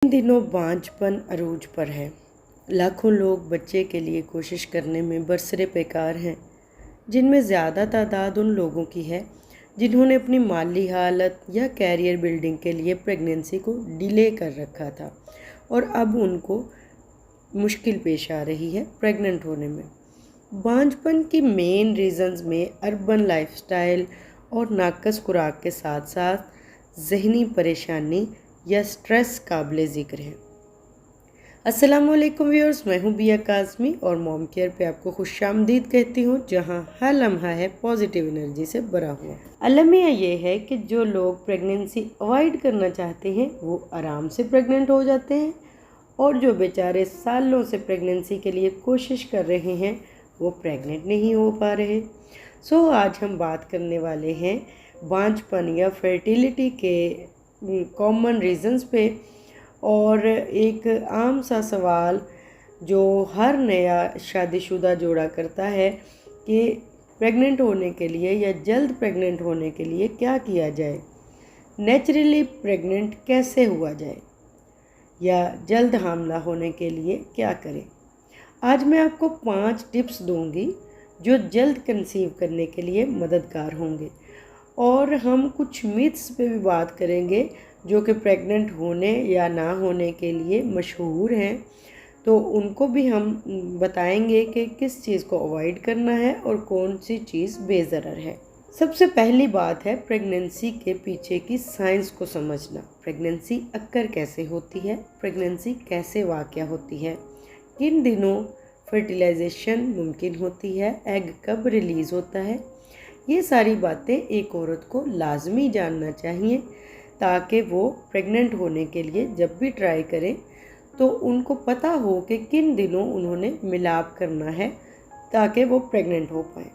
इन दिनों बांझपन अरूज पर है। लाखों लोग बच्चे के लिए कोशिश करने में बरसरे बेकार हैं, जिनमें ज़्यादा तादाद उन लोगों की है जिन्होंने अपनी माली हालत या कैरियर बिल्डिंग के लिए प्रेगनेंसी को डिले कर रखा था और अब उनको मुश्किल पेश आ रही है प्रेग्नेंट होने में। बांझपन की मेन रीज़न्स में अर्बन लाइफस्टाइल और नाकस खुराक के साथ साथ जहनी परेशानी या स्ट्रेस काबिल ज़िक्र है। अस्सलामुअलैकुम व्यूअर्स, मैं हूँ बिया काज़मी और मॉम केयर पे आपको खुशामदीद कहती हूँ, जहाँ हर लम्हा है पॉजिटिव एनर्जी से भरा हुआ। अलमिया ये है कि जो लोग प्रेगनेंसी अवॉइड करना चाहते हैं वो आराम से प्रेग्नेंट हो जाते हैं और जो बेचारे सालों से प्रेगनेंसी के लिए कोशिश कर रहे हैं वो प्रेग्नेंट नहीं हो पा रहे। आज हम बात करने वाले हैं बांझपन या फर्टिलिटी के कॉमन रीज़न्स पे, और एक आम सा सवाल जो हर नया शादीशुदा जोड़ा करता है कि प्रेग्नेंट होने के लिए या जल्द प्रेग्नेंट होने के लिए क्या किया जाए, नेचुरली प्रेग्नेंट कैसे हुआ जाए या जल्द हामला होने के लिए क्या करें। आज मैं आपको 5 टिप्स दूंगी जो जल्द कंसीव करने के लिए मददगार होंगे, और हम कुछ मिथ्स पे भी बात करेंगे जो कि प्रेग्नेंट होने या ना होने के लिए मशहूर हैं, तो उनको भी हम बताएंगे कि किस चीज़ को अवॉइड करना है और कौन सी चीज़ बेज़रर है। सबसे पहली बात है प्रेगनेंसी के पीछे की साइंस को समझना। प्रेगनेंसी अक्कर कैसे होती है, प्रेगनेंसी कैसे वाक़या होती है, किन दिनों फर्टिलाइजेशन मुमकिन होती है, एग कब रिलीज़ होता है, ये सारी बातें एक औरत को लाजमी जानना चाहिए ताकि वो प्रेग्नेंट होने के लिए जब भी ट्राई करें तो उनको पता हो कि किन दिनों उन्होंने मिलाप करना है ताकि वो प्रेग्नेंट हो पाए।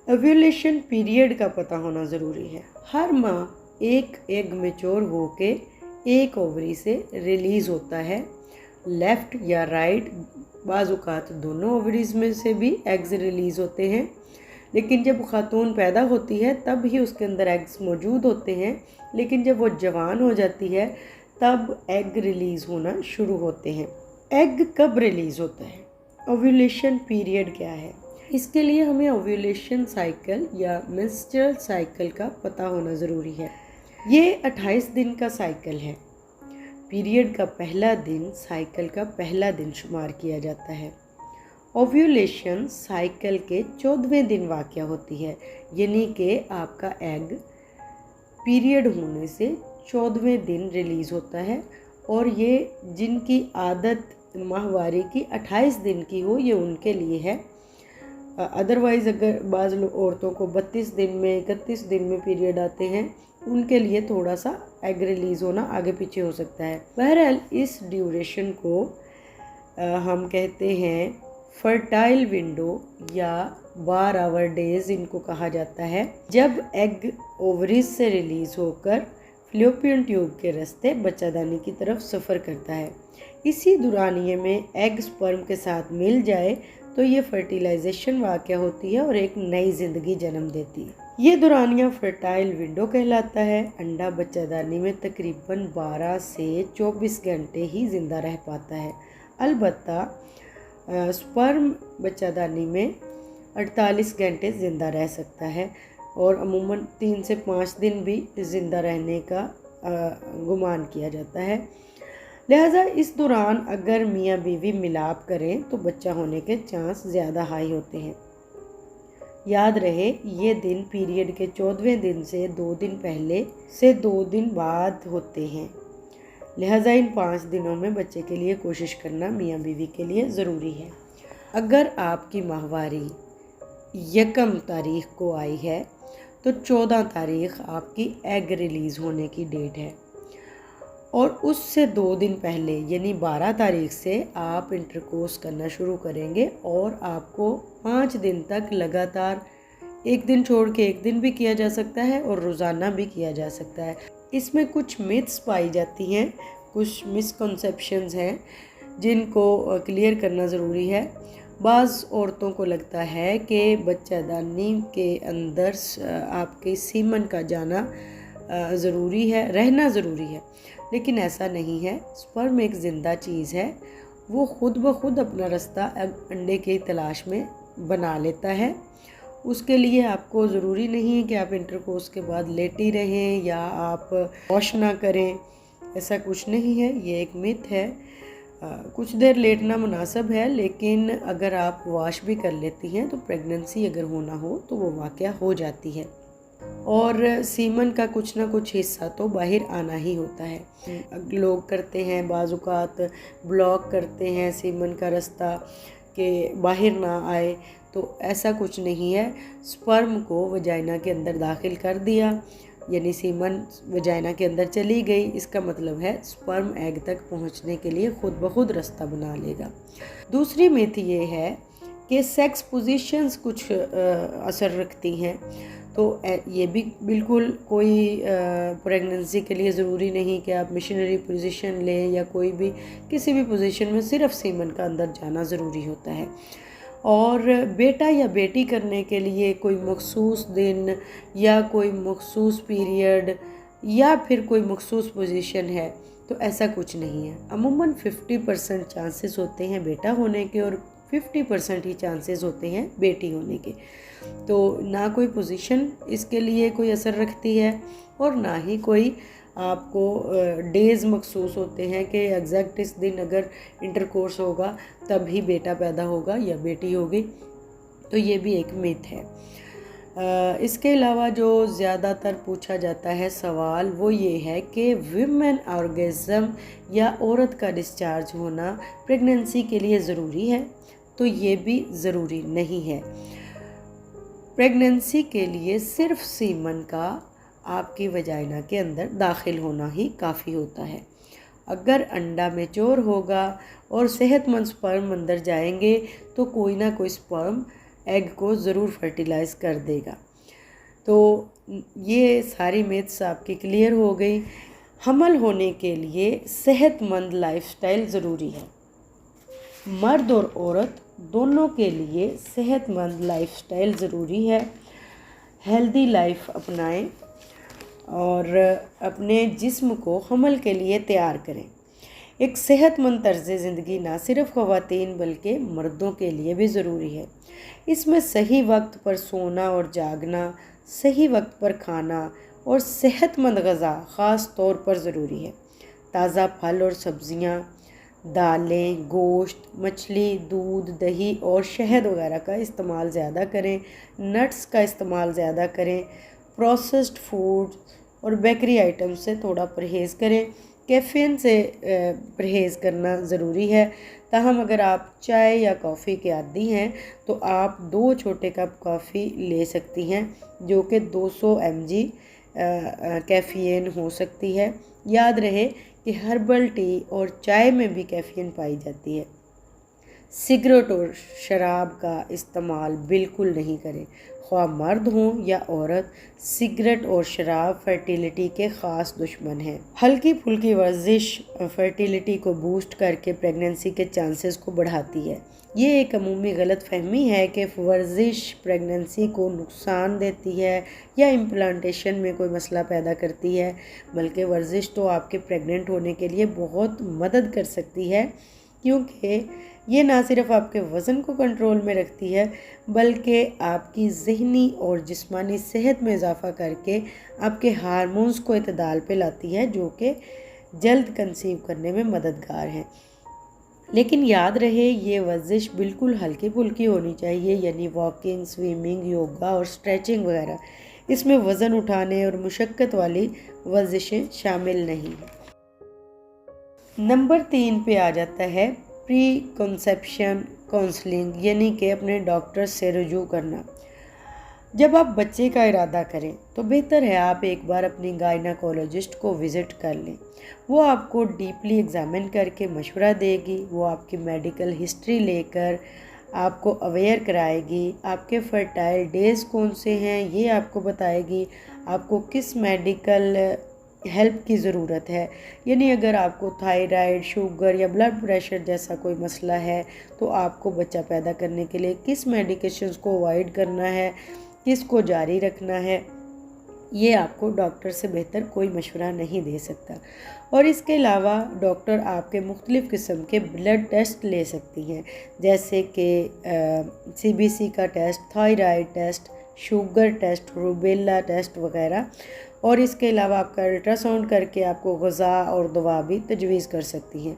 ओव्यूलेशन पीरियड का पता होना ज़रूरी है। हर माह एक एग मैच्योर होके एक ओवरी से रिलीज़ होता है, लेफ़्ट या राइट, बाज़ औक़ात दोनों ओवरीज़ में से भी एग्स रिलीज़ होते हैं, लेकिन जब खातून पैदा होती है तब ही उसके अंदर एग्स मौजूद होते हैं, लेकिन जब वो जवान हो जाती है तब एग रिलीज़ होना शुरू होते हैं। एग कब रिलीज़ होता है, ओव्यूलेशन पीरियड क्या है, इसके लिए हमें ओव्यूलेशन साइकिल या मेंस्ट्रुअल साइकिल का पता होना ज़रूरी है। ये 28 दिन का साइकिल है। पीरियड का पहला दिन साइकिल का पहला दिन शुमार किया जाता है। ओव्यूलेशन साइकिल के 14वें दिन वाक़या होती है, यानी कि आपका एग पीरियड होने से 14वें दिन रिलीज़ होता है, और ये जिनकी आदत माहवारी की 28 दिन की हो ये उनके लिए है। अदरवाइज़ अगर बाज़ औरतों को 32 दिन में 31 दिन में पीरियड आते हैं उनके लिए थोड़ा सा एग रिलीज़ होना आगे पीछे हो सकता है। बहरहाल इस ड्यूरेशन को हम कहते हैं फर्टाइल विंडो या 12 आवर डेज इनको कहा जाता है, जब एग ओवरीज से रिलीज़ होकर फ्लोपियन ट्यूब के रास्ते बच्चादानी की तरफ सफ़र करता है। इसी दौरानिए में एग स्पर्म के साथ मिल जाए तो ये फर्टिलाइजेशन वाक़या होती है और एक नई ज़िंदगी जन्म देती है। ये दौरानिया फर्टाइल विंडो कहलाता है। अंडा बच्चादानी में तकरीबन 12 से 24 घंटे ही ज़िंदा रह पाता है। अलबत्ता स्पर्म बच्चादानी में 48 घंटे ज़िंदा रह सकता है और अमूमन 3 से 5 दिन भी ज़िंदा रहने का गुमान किया जाता है। लिहाजा इस दौरान अगर मियाँ बीवी मिलाप करें तो बच्चा होने के चांस ज़्यादा हाई होते हैं। याद रहे ये दिन पीरियड के 14वें दिन से 2 दिन पहले से 2 दिन बाद होते हैं। लिहाजा इन 5 दिनों में बच्चे के लिए कोशिश करना मियाँ बीवी के लिए ज़रूरी है। अगर आपकी माहवारी 1 तारीख को आई है तो 14 तारीख आपकी एग रिलीज़ होने की डेट है, और उससे 2 दिन पहले यानी 12 तारीख से आप इंटरकोर्स करना शुरू करेंगे और आपको 5 दिन तक लगातार, एक दिन छोड़ के एक दिन भी किया जा सकता है और रोज़ाना भी किया जा सकता है। इसमें कुछ मिथ्स पाई जाती हैं, कुछ मिसकंसेप्शंस हैं जिनको क्लियर करना ज़रूरी है। बाज़ औरतों को लगता है कि बच्चादानी के अंदर आपके सीमन का जाना ज़रूरी है, रहना ज़रूरी है। लेकिन ऐसा नहीं है। स्पर्म एक ज़िंदा चीज़ है, वो खुद ब खुद अपना रास्ता अंडे की तलाश में बना लेता है। उसके लिए आपको ज़रूरी नहीं है कि आप इंटरकोर्स के बाद लेटी रहें या आप वॉश ना करें, ऐसा कुछ नहीं है, ये एक मिथ है। कुछ देर लेटना मुनासिब है, लेकिन अगर आप वॉश भी कर लेती हैं तो प्रेगनेंसी अगर होना हो तो वो वाक़या हो जाती है। और सीमन का कुछ ना कुछ हिस्सा तो बाहर आना ही होता है। लोग करते हैं बाज़ुकात ब्लॉक करते हैं सीमन का रास्ता कि बाहर ना आए, तो ऐसा कुछ नहीं है। स्पर्म को वजाइना के अंदर दाखिल कर दिया, यानी सीमन वजाइना के अंदर चली गई, इसका मतलब है स्पर्म एग तक पहुंचने के लिए खुद ब खुद रास्ता बना लेगा। दूसरी मिथ ये है कि सेक्स पोजीशंस कुछ असर रखती हैं, तो ये भी बिल्कुल कोई प्रेगनेंसी के लिए ज़रूरी नहीं कि आप मिशनरी पोजीशन लें या कोई भी किसी भी पोजीशन में सिर्फ सीमन का अंदर जाना ज़रूरी होता है। और बेटा या बेटी करने के लिए कोई मखसूस दिन या कोई मखसूस पीरियड या फिर कोई मखसूस पोजीशन है, तो ऐसा कुछ नहीं है। अमूमन 50% चांसेस होते हैं बेटा होने के और 50% ही चांसेस होते हैं बेटी होने के। तो ना कोई पोजीशन इसके लिए कोई असर रखती है और ना ही कोई आपको डेज़ मखसूस होते हैं कि एग्जैक्ट इस दिन अगर इंटरकोर्स होगा तभी बेटा पैदा होगा या बेटी होगी, तो ये भी एक मिथ है। इसके अलावा जो ज़्यादातर पूछा जाता है सवाल वो ये है कि विमेन ऑर्गेज़म या औरत का डिस्चार्ज होना प्रेगनेंसी के लिए ज़रूरी है, तो ये भी ज़रूरी नहीं है। प्रेगनेंसी के लिए सिर्फ सीमन का आपकी वजाइना के अंदर दाखिल होना ही काफ़ी होता है। अगर अंडा मैच्योर होगा और सेहतमंद स्पर्म अंदर जाएंगे तो कोई ना कोई स्पर्म एग को ज़रूर फर्टिलाइज़ कर देगा। तो ये सारी मिथ्स आपकी क्लियर हो गई। हमल होने के लिए सेहतमंद लाइफस्टाइल ज़रूरी है। मर्द और औरत दोनों के लिए सेहतमंद लाइफस्टाइल ज़रूरी है। हेल्दी लाइफ अपनाएं और अपने जिस्म को हमल के लिए तैयार करें। एक सेहतमंद तर्ज़ ज़िंदगी ना सिर्फ ख़वातीन बल्कि मर्दों के लिए भी ज़रूरी है। इसमें सही वक्त पर सोना और जागना, सही वक्त पर खाना और सेहतमंद ग़ज़ा ख़ास तौर पर ज़रूरी है। ताज़ा फल और सब्ज़ियाँ, दालें, गोश्त, मछली, दूध, दही और शहद वगैरह का इस्तेमाल ज़्यादा करें। नट्स का इस्तेमाल ज़्यादा करें। प्रोसेस्ड फूड और बेकरी आइटम्स से थोड़ा परहेज़ करें। कैफ़ीन से परहेज़ करना ज़रूरी है। ताहम अगर आप चाय या कॉफ़ी के आदी हैं तो आप 2 छोटे कप कॉफ़ी ले सकती हैं, जो कि 200 mg कैफ़ीन हो सकती है। याद रहे कि हर्बल टी और चाय में भी कैफ़ीन पाई जाती है। सिगरेट और शराब का इस्तेमाल बिल्कुल नहीं करें। ख्वाह मर्द हों या औरत, सिगरेट और शराब फर्टिलिटी के ख़ास दुश्मन हैं। हल्की फुल्की वर्जिश फर्टिलिटी को बूस्ट करके प्रेगनेंसी के चांसेस को बढ़ाती है। ये एक अमूमी गलत फहमी है कि वर्जिश प्रेगनेंसी को नुकसान देती है या इम्प्लांटेशन में कोई मसला पैदा करती है, बल्कि वर्जिश तो आपके प्रेग्नेंट होने के लिए बहुत मदद कर सकती है, क्योंकि ये ना सिर्फ आपके वज़न को कंट्रोल में रखती है बल्कि आपकी ज़हनी और जिस्मानी सेहत में इजाफ़ा करके आपके हार्मोन्स को इतदाल पे लाती है, जो कि जल्द कंसीव करने में मददगार हैं। लेकिन याद रहे ये वर्जिश बिल्कुल हल्की फुल्की होनी चाहिए, यानी वॉकिंग, स्विमिंग, योगा और स्ट्रेचिंग वगैरह। इसमें वज़न उठाने और मुशक्क़त वाली वर्जिशें शामिल नहीं हैं। नंबर 3 पे आ जाता है प्री कंसेप्शन काउंसलिंग, यानी कि अपने डॉक्टर से रुजू करना। जब आप बच्चे का इरादा करें तो बेहतर है आप एक बार अपनी गायनाकोलॉजिस्ट को विज़िट कर लें। वो आपको डीपली एग्ज़ामिन करके मशवरा देगी। वो आपकी मेडिकल हिस्ट्री लेकर आपको अवेयर कराएगी। आपके फर्टाइल डेज़ कौन से हैं ये आपको बताएगी। आपको किस मेडिकल हेल्प की ज़रूरत है, यानी अगर आपको थायराइड, शुगर या ब्लड प्रेशर जैसा कोई मसला है तो आपको बच्चा पैदा करने के लिए किस मेडिकेशंस को अवॉइड करना है, किस को जारी रखना है, ये आपको डॉक्टर से बेहतर कोई मशवरा नहीं दे सकता। और इसके अलावा डॉक्टर आपके मुख्तलिफ़ किस्म के ब्लड टेस्ट ले सकती हैं, जैसे कि CBC का test, thyroid test, sugar test, rubella test वगैरह। और इसके अलावा आपका अल्ट्रासाउंड करके आपको ग़िज़ा और दवा भी तजवीज़ कर सकती हैं।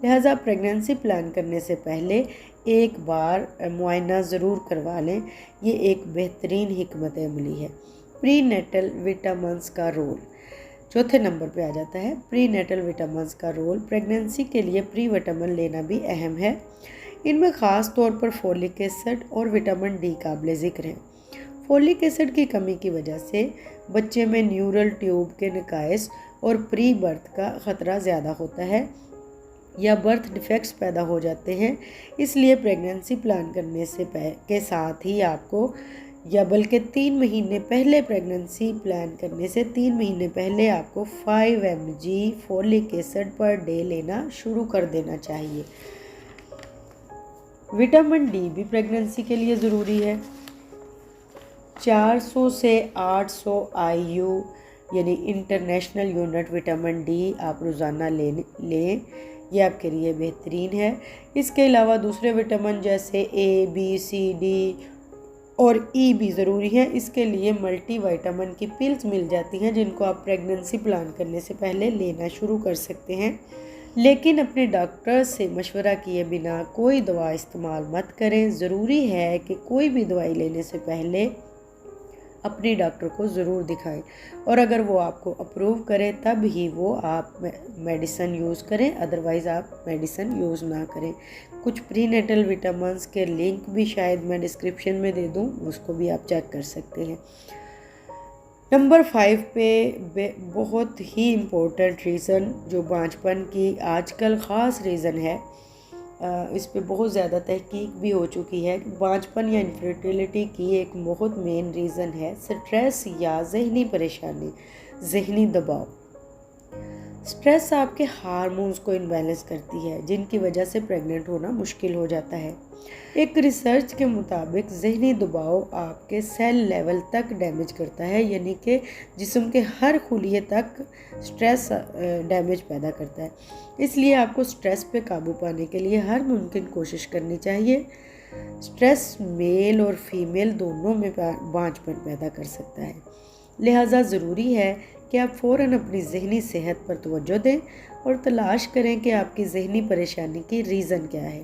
लिहाजा प्रेगनेंसी प्लान करने से पहले एक बार मुआयना ज़रूर करवा लें। ये एक बेहतरीन हिकमत अमली है। प्री नेटल विटामिन्स का रोल चौथे नंबर पे आ जाता है। प्री नेटल विटामिन्स का रोल। प्रेगनेंसी के लिए प्री विटामिन लेना भी अहम है। इनमें ख़ास तौर पर फोलिक एसिड और विटामिन डी काबिल ज़िक्र हैं। फोलिक एसिड की कमी की वजह से बच्चे में न्यूरल ट्यूब के नकाइस और प्री बर्थ का ख़तरा ज़्यादा होता है या बर्थ डिफेक्ट्स पैदा हो जाते हैं। इसलिए प्रेगनेंसी प्लान करने से के साथ ही आपको, या बल्कि 3 महीने पहले, प्रेगनेंसी प्लान करने से 3 महीने पहले आपको 5 mg folic acid per day लेना शुरू कर देना चाहिए। विटामिन डी भी प्रेगनेंसी के लिए ज़रूरी है। 400 से 800 IU यानी इंटरनेशनल यूनिट विटामिन डी आप रोज़ाना लें। ये आपके लिए बेहतरीन है। इसके अलावा दूसरे विटामिन जैसे A, B, C, D और E भी ज़रूरी है। इसके लिए मल्टी विटामिन की पिल्स मिल जाती हैं, जिनको आप प्रेगनेंसी प्लान करने से पहले लेना शुरू कर सकते हैं। लेकिन अपने डॉक्टर से मशवरा किए बिना कोई दवा इस्तेमाल मत करें। ज़रूरी है कि कोई भी दवाई लेने से पहले अपने डॉक्टर को ज़रूर दिखाएं, और अगर वो आपको अप्रूव करे तब ही वो आप मेडिसिन यूज़ करें, अदरवाइज़ आप मेडिसिन यूज़ ना करें। कुछ प्रीनेटल विटामिन्स के लिंक भी शायद मैं डिस्क्रिप्शन में दे दूं, उसको भी आप चेक कर सकते हैं। नंबर 5 पे बहुत ही इम्पोर्टेंट रीज़न जो बांझपन की आजकल ख़ास रीज़न है, इस पे बहुत ज़्यादा तहकीक भी हो चुकी है। बांझपन या इनफर्टिलिटी की एक बहुत मेन रीज़न है स्ट्रेस या जहनी परेशानी, जहनी दबाव। स्ट्रेस आपके हार्मोन्स को इम्बैलेंस करती है, जिनकी वजह से प्रेग्नेंट होना मुश्किल हो जाता है। एक रिसर्च के मुताबिक जहनी दबाव आपके सेल लेवल तक डैमेज करता है, यानी कि जिस्म के हर खुलिये तक स्ट्रेस डैमेज पैदा करता है। इसलिए आपको स्ट्रेस पे काबू पाने के लिए हर मुमकिन कोशिश करनी चाहिए। स्ट्रेस मेल और फीमेल दोनों में बांझपन पैदा कर सकता है। लिहाजा ज़रूरी है कि आप फ़ौरन अपनी ज़हनी सेहत पर तवज्जो दें और तलाश करें कि आपकी ज़हनी परेशानी की रीज़न क्या है।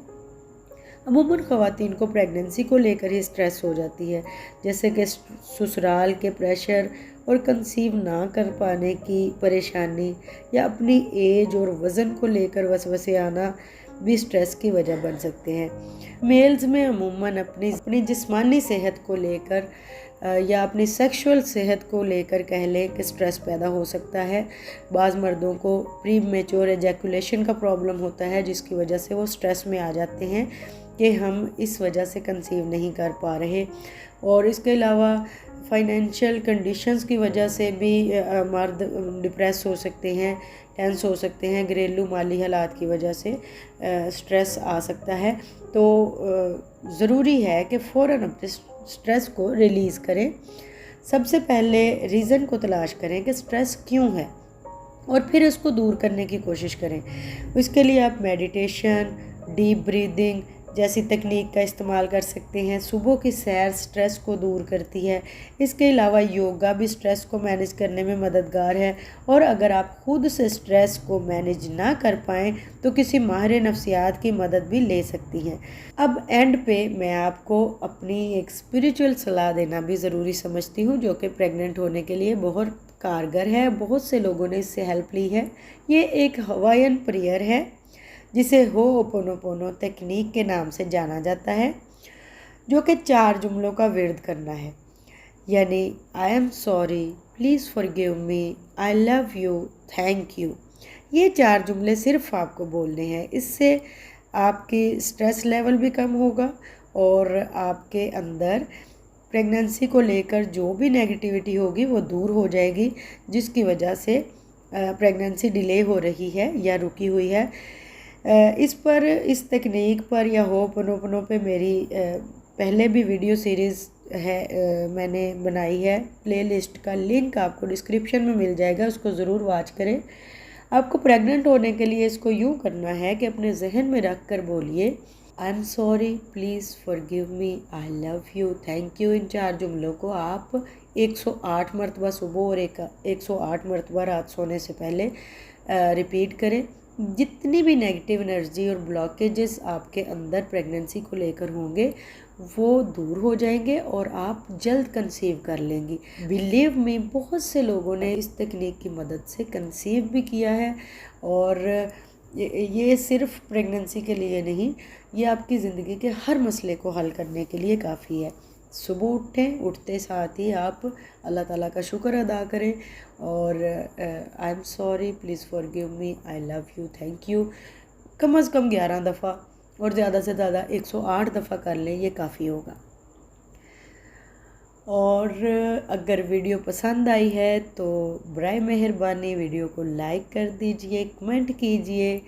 अमूमन ख़वातीन को प्रेगनेंसी को लेकर ही स्ट्रेस हो जाती है, जैसे कि ससुराल के प्रेशर और कंसीव ना कर पाने की परेशानी, या अपनी एज और वज़न को लेकर वसवसे आना भी स्ट्रेस की वजह बन सकते हैं। मेल्स में अमूमन अपनी जिस्मानी सेहत को लेकर या अपनी सेक्सुअल सेहत को लेकर कह लें कि स्ट्रेस पैदा हो सकता है। बाज़ मर्दों को प्री मैच्योर एजैकुलेशन का प्रॉब्लम होता है, जिसकी वजह से वो स्ट्रेस में आ जाते हैं कि हम इस वजह से कंसीव नहीं कर पा रहे। और इसके अलावा फाइनेंशियल कंडीशंस की वजह से भी मर्द डिप्रेस हो सकते हैं, टेंस हो सकते हैं। घरेलू माली हालात की वजह से स्ट्रेस आ सकता है। तो ज़रूरी है कि फ़ौरन अपने स्ट्रेस को रिलीज़ करें। सबसे पहले रीज़न को तलाश करें कि स्ट्रेस क्यों है, और फिर इसको दूर करने की कोशिश करें। इसके लिए आप मेडिटेशन, डीप ब्रीदिंग जैसी तकनीक का इस्तेमाल कर सकते हैं। सुबह की सैर स्ट्रेस को दूर करती है। इसके अलावा योगा भी स्ट्रेस को मैनेज करने में मददगार है। और अगर आप खुद से स्ट्रेस को मैनेज ना कर पाएँ तो किसी माहिर नफ्सियात की मदद भी ले सकती हैं। अब एंड पे मैं आपको अपनी एक स्पिरिचुअल सलाह देना भी ज़रूरी समझती हूँ, जो कि प्रेग्नेंट होने के लिए बहुत कारगर है। बहुत से लोगों ने इससे हेल्प ली है। ये एक हवाईयन प्रेयर है जिसे होओपोनोपोनो तकनीक के नाम से जाना जाता है, जो कि 4 जुमलों का विर्द करना है। यानी आई am sorry, please forgive me, I love you, thank you. ये 4 जुमले सिर्फ आपको बोलने हैं। इससे आपकी स्ट्रेस लेवल भी कम होगा और आपके अंदर प्रेगनेंसी को लेकर जो भी नेगेटिविटी होगी वो दूर हो जाएगी, जिसकी वजह से प्रेगनेंसी डिले हो रही है या रुकी हुई है। इस तकनीक पर या होओपोनोपोनो पे मेरी पहले भी वीडियो सीरीज़ मैंने बनाई है, प्लेलिस्ट का लिंक आपको डिस्क्रिप्शन में मिल जाएगा, उसको ज़रूर वॉच करें। आपको प्रेग्नेंट होने के लिए इसको यूँ करना है कि अपने जहन में रख कर बोलिए, I am sorry, please forgive me, I love you, thank you. इन 4 जुमलों को आप 108 मरतबा सुबह और 108 मरतबा रात सोने से पहले रिपीट करें। जितनी भी नेगेटिव एनर्जी और ब्लॉकेजेस आपके अंदर प्रेगनेंसी को लेकर होंगे वो दूर हो जाएंगे और आप जल्द कंसीव कर लेंगी। बिलीव में बहुत से लोगों ने इस तकनीक की मदद से कंसीव भी किया है, और ये सिर्फ प्रेगनेंसी के लिए नहीं, ये आपकी ज़िंदगी के हर मसले को हल करने के लिए काफ़ी है। सुबह उठें, उठते साथ ही आप अल्लाह ताला का शुक्र अदा करें और आई am sorry, please forgive me, I love you, thank you come अज़ कम 11 दफ़ा और ज़्यादा से ज़्यादा 108 दफ़ा कर लें, ये काफ़ी होगा। और अगर वीडियो पसंद आई है तो बराए मेहरबानी वीडियो को लाइक कर दीजिए, कमेंट कीजिए,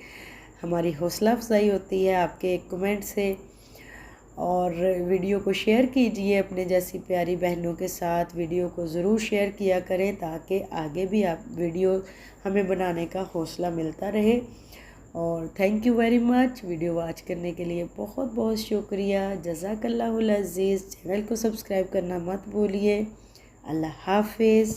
हमारी हौसला अफजाई होती है आपके एक कमेंट से। और वीडियो को शेयर कीजिए अपने जैसी प्यारी बहनों के साथ, वीडियो को ज़रूर शेयर किया करें ताकि आगे भी आप वीडियो हमें बनाने का हौसला मिलता रहे। और thank you very much, video watch करने के लिए बहुत बहुत शुक्रिया। जज़ाकल्लाहुल अज़ीज़। चैनल को सब्सक्राइब करना मत भूलिए। अल्लाह हाफिज़।